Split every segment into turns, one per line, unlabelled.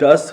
10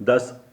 10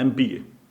MPA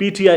PTI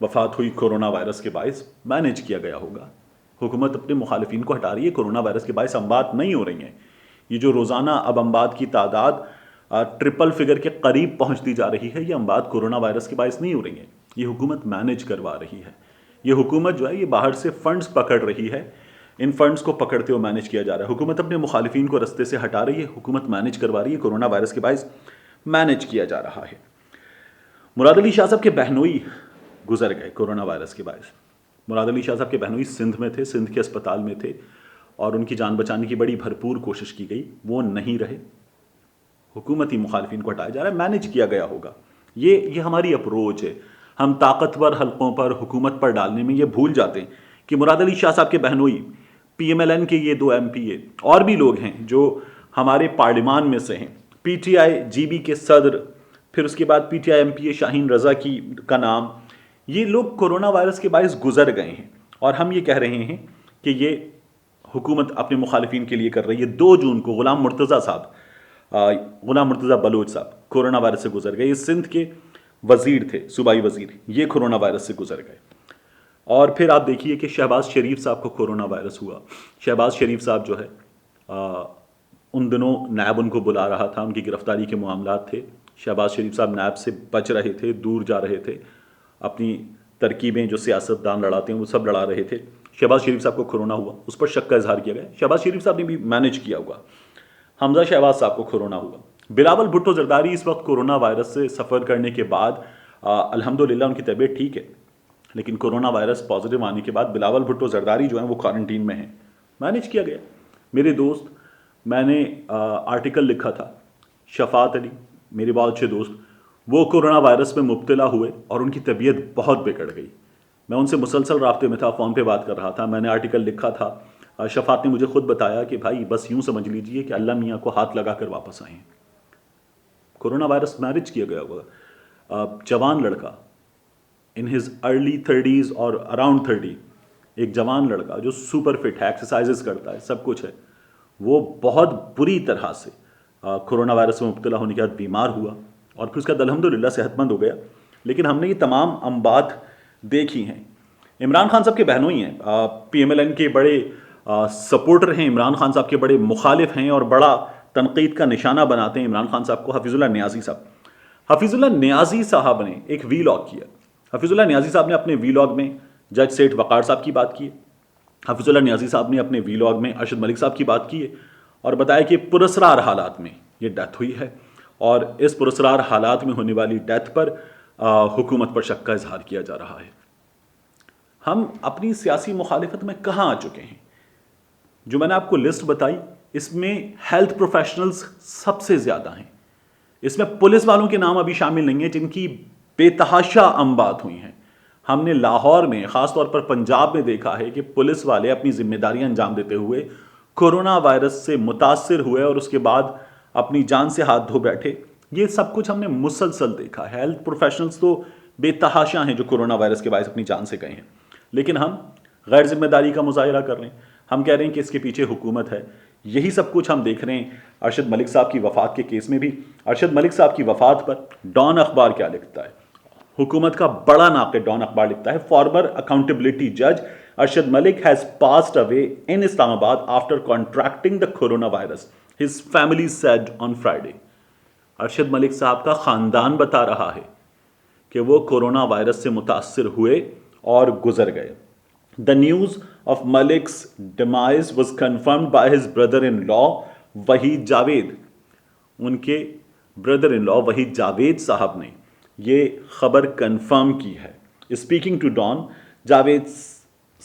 وفات ہوئی corona virus کے باعث مینیج کیا گیا ہوگا. حکومت اپنے مخالفین کو ہٹا رہی ہے, کورونا وائرس کے باعث اموات نہیں ہو رہی ہیں. یہ جو روزانہ اب اموات کی تعداد ٹرپل فگر کے قریب پہنچتی جا رہی ہے, یہ اموات کورونا وائرس کے باعث نہیں ہو رہی ہیں, یہ حکومت مینیج کروا رہی ہے. یہ حکومت جو ہے یہ باہر سے فنڈز پکڑ رہی ہے, ان فنڈز کو پکڑتے ہوئے مینیج کیا جا رہا ہے. حکومت اپنے مخالفین کو رستے سے ہٹا رہی ہے, حکومت مینیج کروا رہی ہے, کورونا وائرس کے باعث مینیج کیا جا رہا ہے. مراد علی شاہ صاحب کے بہنوئی گزر گئے کورونا وائرس کے باعث. مراد علی شاہ صاحب کے بہنوئی سندھ میں تھے, سندھ کے اسپتال میں تھے, اور ان کی جان بچانے کی بڑی بھرپور کوشش کی گئی, وہ نہیں رہے. حکومتی مخالفین کو ہٹایا جا رہا ہے, مینیج کیا گیا ہوگا. یہ ہماری اپروچ ہے. ہم طاقتور حلقوں پر حکومت پر ڈالنے میں یہ بھول جاتے ہیں کہ مراد علی شاہ صاحب کے بہنوئی, پی ایم ایل این کے یہ 2 MP اور بھی لوگ ہیں جو ہمارے پارلیمان میں سے ہیں, P T I G B کے صدر, پھر اس کے بعد پی ٹی آئی MP شاہین رضا کا نام, یہ لوگ کورونا وائرس کے باعث گزر گئے ہیں. اور ہم یہ کہہ رہے ہیں کہ یہ حکومت اپنے مخالفین کے لیے کر رہی ہے. 2 جون کو غلام مرتضیٰ بلوچ صاحب کورونا وائرس سے گزر گئے. یہ سندھ کے وزیر تھے, صوبائی وزیر, یہ کورونا وائرس سے گزر گئے. اور پھر آپ دیکھیے کہ شہباز شریف صاحب کو کورونا وائرس ہوا. شہباز شریف صاحب جو ہے ان دنوں نیب ان کو بلا رہا تھا, ان کی گرفتاری کے معاملات تھے. شہباز شریف صاحب نیب سے بچ رہے تھے, دور جا رہے تھے, اپنی ترکیبیں جو سیاستدان لڑاتے ہیں وہ سب لڑا رہے تھے. شہباز شریف صاحب کو کورونا ہوا, اس پر شک کا اظہار کیا گیا. شہباز شریف صاحب نے بھی مینیج کیا ہوا. حمزہ شہباز صاحب کو کورونا ہوا. بلاول بھٹو زرداری اس وقت کورونا وائرس سے سفر کرنے کے بعد الحمدللہ ان کی طبیعت ٹھیک ہے, لیکن کورونا وائرس پازیٹیو آنے کے بعد بلاول بھٹو زرداری جو ہیں وہ کوارنٹین میں ہیں. مینیج کیا گیا. میرے دوست, میں نے آرٹیکل لکھا تھا, شفاعت علی میرے بہت اچھے دوست, وہ کورونا وائرس میں مبتلا ہوئے اور ان کی طبیعت بہت بگڑ گئی. میں ان سے مسلسل رابطے میں تھا, فون پہ بات کر رہا تھا, میں نے آرٹیکل لکھا تھا. شفاعت نے مجھے خود بتایا کہ بھائی بس یوں سمجھ لیجئے کہ اللہ میاں کو ہاتھ لگا کر واپس آئے ہیں. کورونا وائرس مینیج کیا گیا ہوا. جوان لڑکا ان ہز ارلی 30s اور اراؤنڈ 30, ایک جوان لڑکا جو سپر فٹ ہے, ایکسرسائزز کرتا ہے, سب کچھ ہے, وہ بہت بری طرح سے کورونا وائرس میں مبتلا ہونے کے بعد بیمار ہوا اور پھر اس کے بعد الحمدللہ صحت مند ہو گیا. لیکن ہم نے یہ تمام اموات دیکھی ہیں. عمران خان صاحب کے بہنوئی ہیں, پی ایم ایل این کے بڑے سپورٹر ہیں, عمران خان صاحب کے بڑے مخالف ہیں اور بڑا تنقید کا نشانہ بناتے ہیں عمران خان صاحب کو, حفیظ اللہ نیازی صاحب. حفیظ اللہ نیازی صاحب نے ایک ویلاگ کیا. حفیظ اللہ نیازی صاحب نے اپنے ویلاگ میں جج سیٹھ وقار صاحب کی بات کی ہے. حفیظ اللہ نیازی صاحب نے اپنے ویلاگ میں ارشد ملک صاحب کی بات کی ہے اور بتایا کہ پراسرار حالات میں یہ ڈیتھ ہوئی ہے, اور اس پراسرار حالات میں ہونے والی ڈیتھ پر حکومت پر شک کا اظہار کیا جا رہا ہے. ہم اپنی سیاسی مخالفت میں کہاں آ چکے ہیں؟ جو میں نے آپ کو لسٹ بتائی اس میں ہیلتھ پروفیشنلز سب سے زیادہ ہیں. اس میں پولیس والوں کے نام ابھی شامل نہیں ہیں جن کی بے تحاشا اموات ہوئی ہیں. ہم نے لاہور میں, خاص طور پر پنجاب میں دیکھا ہے کہ پولیس والے اپنی ذمہ داریاں انجام دیتے ہوئے کورونا وائرس سے متاثر ہوئے اور اس کے بعد اپنی جان سے ہاتھ دھو بیٹھے. یہ سب کچھ ہم نے مسلسل دیکھا. ہیلتھ پروفیشنلز تو بے تحاشا ہیں جو کورونا وائرس کے باعث اپنی جان سے گئے ہیں, لیکن ہم غیر ذمہ داری کا مظاہرہ کر رہے ہیں. ہم کہہ رہے ہیں کہ اس کے پیچھے حکومت ہے. یہی سب کچھ ہم دیکھ رہے ہیں ارشد ملک صاحب کی وفات کے کیس میں بھی. ارشد ملک صاحب کی وفات پر ڈان اخبار کیا لکھتا ہے؟ حکومت کا بڑا ناقد ڈان اخبار لکھتا ہے, فارمر اکاؤنٹیبلٹی جج Arshad Malik has passed away in Islamabad after contracting the corona virus, his family said on Friday. Arshad Malik صاحب کا خاندان بتا رہا ہے کہ وہ کورونا وائرس سے متاثر ہوئے اور گزر گئے. The news of Malik's demise was confirmed by his brother-in-law Wahid Javed. ان کے برادر ان لا وحید جاوید صاحب نے یہ خبر کنفرم کی ہے. Speaking to Dawn, Javed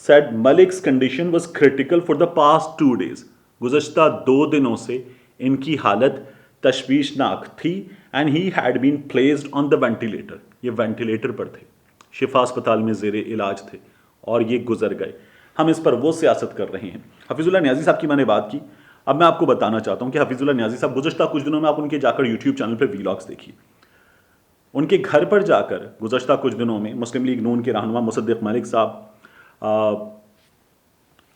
said Malik's condition was critical for the past 2 days. گزشتہ 2 دنوں سے ان کی حالت تشویشناک تھی and he had been placed on the ventilator. یہ وینٹیلیٹر پر تھے, شفا اسپتال میں زیر علاج تھے اور یہ گزر گئے. ہم اس پر وہ سیاست کر رہے ہیں. حفیظ اللہ نیازی صاحب کی میں نے بات کی. اب میں آپ کو بتانا چاہتا ہوں کہ حفیظ اللہ نیازی صاحب گزشتہ کچھ دنوں میں آپ ان کے جا کر یوٹیوب چینل پہ ویلاگز دیکھیے. ان کے گھر پر جا کر گزشتہ کچھ دنوں میں مسلم لیگ نون کے رہنما مصدق ملک صاحب,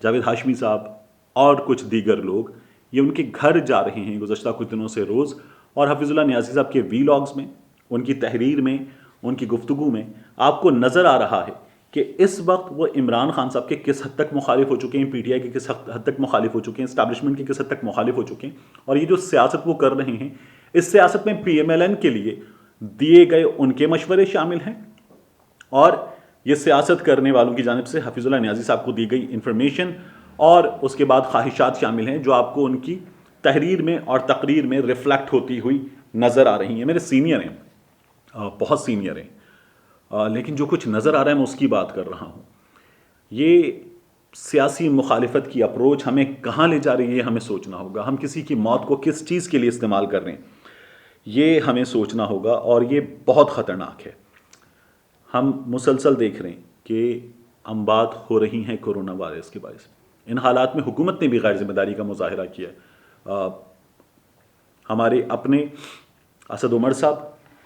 جاوید ہاشمی صاحب اور کچھ دیگر لوگ یہ ان کے گھر جا رہے ہیں گزشتہ کچھ دنوں سے روز, اور حفیظ اللہ نیازی صاحب کے ویلاگز میں, ان کی تحریر میں, ان کی گفتگو میں آپ کو نظر آ رہا ہے کہ اس وقت وہ عمران خان صاحب کے کس حد تک مخالف ہو چکے ہیں، پی ٹی آئی کے کس حد تک مخالف ہو چکے ہیں، اسٹیبلشمنٹ کے کس حد تک مخالف ہو چکے ہیں، اور یہ جو سیاست وہ کر رہے ہیں، اس سیاست میں پی ایم ایل این کے لیے دیے گئے ان کے مشورے شامل ہیں، اور یہ سیاست کرنے والوں کی جانب سے حفیظ اللہ نیازی صاحب کو دی گئی انفارمیشن اور اس کے بعد خواہشات شامل ہیں جو آپ کو ان کی تحریر میں اور تقریر میں ریفلیکٹ ہوتی ہوئی نظر آ رہی ہیں۔ میرے سینئر ہیں، بہت سینئر ہیں، لیکن جو کچھ نظر آ رہا ہے میں اس کی بات کر رہا ہوں۔ یہ سیاسی مخالفت کی اپروچ ہمیں کہاں لے جا رہی ہے، ہمیں سوچنا ہوگا۔ ہم کسی کی موت کو کس چیز کے لیے استعمال کر رہے ہیں، یہ ہمیں سوچنا ہوگا، اور یہ بہت خطرناک ہے۔ ہم مسلسل دیکھ رہے ہیں کہ اموات ہو رہی ہیں کورونا وائرس کے باعث۔ ان حالات میں حکومت نے بھی غیر ذمہ داری کا مظاہرہ کیا ہے۔ ہمارے اپنے اسد عمر صاحب،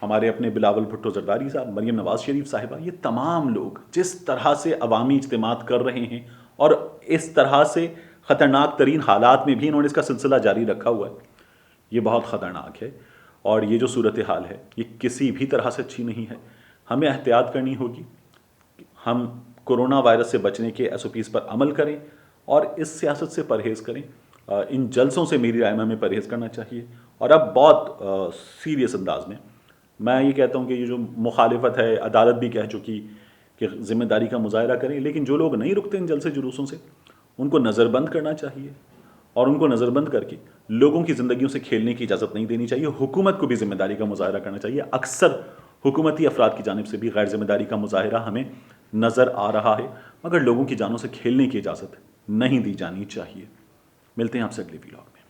ہمارے اپنے بلاول بھٹو زرداری صاحب، مریم نواز شریف صاحبہ، یہ تمام لوگ جس طرح سے عوامی اجتماعات کر رہے ہیں اور اس طرح سے خطرناک ترین حالات میں بھی انہوں نے اس کا سلسلہ جاری رکھا ہوا ہے، یہ بہت خطرناک ہے۔ اور یہ جو صورتحال ہے یہ کسی بھی طرح سے اچھی نہیں ہے۔ ہمیں احتیاط کرنی ہوگی، ہم کورونا وائرس سے بچنے کے ایس او پیز پر عمل کریں اور اس سیاست سے پرہیز کریں۔ ان جلسوں سے میری رائے میں ہمیں پرہیز کرنا چاہیے، اور اب بہت سیریس انداز میں یہ کہتا ہوں کہ یہ جو مخالفت ہے، عدالت بھی کہہ چکی کہ ذمہ داری کا مظاہرہ کریں، لیکن جو لوگ نہیں رکتے ان جلسے جلوسوں سے ان کو نظر بند کرنا چاہیے، اور ان کو نظر بند کر کے لوگوں کی زندگیوں سے کھیلنے کی اجازت نہیں دینی چاہیے۔ حکومت کو بھی ذمہ داری کا مظاہرہ کرنا چاہیے۔ اکثر حکومتی افراد کی جانب سے بھی غیر ذمہ داری کا مظاہرہ ہمیں نظر آ رہا ہے، مگر لوگوں کی جانوں سے کھیلنے کی اجازت نہیں دی جانی چاہیے۔ ملتے ہیں آپ سے اگلی ویلاگ میں۔